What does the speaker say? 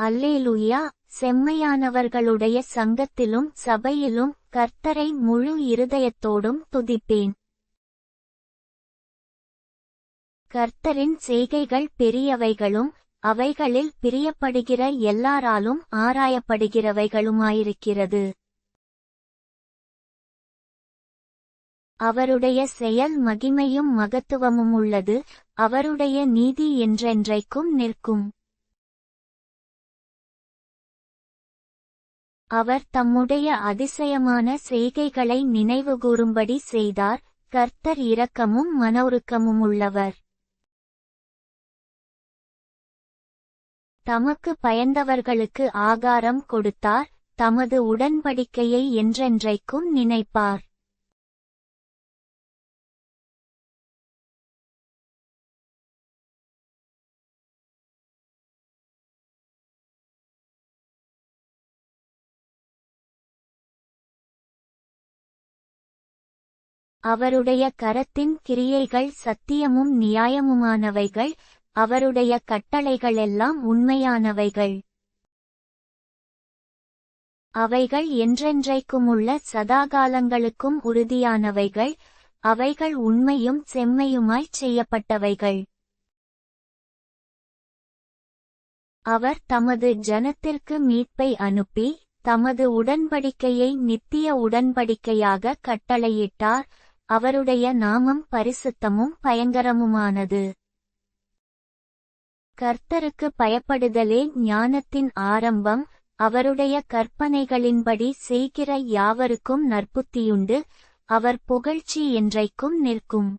அல்லேலூயா. செம்மையானவர்களுடைய சங்கத்திலும் சபையிலும் கர்த்தரை முழு இருதயத்தோடும் துதிப்பேன். கர்த்தரின் செய்கைகள் பெரியவைகளும் அவைகளில் பிரியப்படுகிற எல்லாராலும் ஆராயப்படுகிறவைகளுமாயிருக்கிறது. அவருடைய செயல் மகிமையும் மகத்துவமும் உள்ளது. அவருடைய நீதி என்றென்றைக்கும் நிற்கும். அவர் தம்முடைய அதிசயமான செய்கைகளை நினைவுகூரும்படி செய்தார். கர்த்தர் இரக்கமும் மனவுருக்கமுமுள்ளவர். தமக்கு பயந்தவர்களுக்கு ஆகாரம் கொடுத்தார். தமது உடன்படிக்கையை என்றென்றைக்கும் நினைப்பார். அவருடைய கரத்தின் கிரியைகள் சத்தியமும் நியாயமுமானவைகள். அவருடைய கட்டளைகளெல்லாம் உண்மையானவைகள். அவைகள் என்றென்றைக்குமுள்ள சதாகாலங்களுக்கும் உறுதியானவைகள். அவைகள் உண்மையும் செம்மையுமாய்ச் செய்யப்பட்டவைகள். அவர் தமது ஜனத்திற்கு மீட்பை அனுப்பி தமது உடன்படிக்கையை நித்திய உடன்படிக்கையாக கட்டளையிட்டார். அவருடைய நாமம் பரிசுத்தமும் பயங்கரமுமானது. கர்த்தருக்கு பயப்படுதலே ஞானத்தின் ஆரம்பம். அவருடைய கற்பனைகளின்படி செய்கிற யாவருக்கும் நற்புத்தியுண்டு. அவர் புகழ்ச்சி என்றைக்கும் நிற்கும்.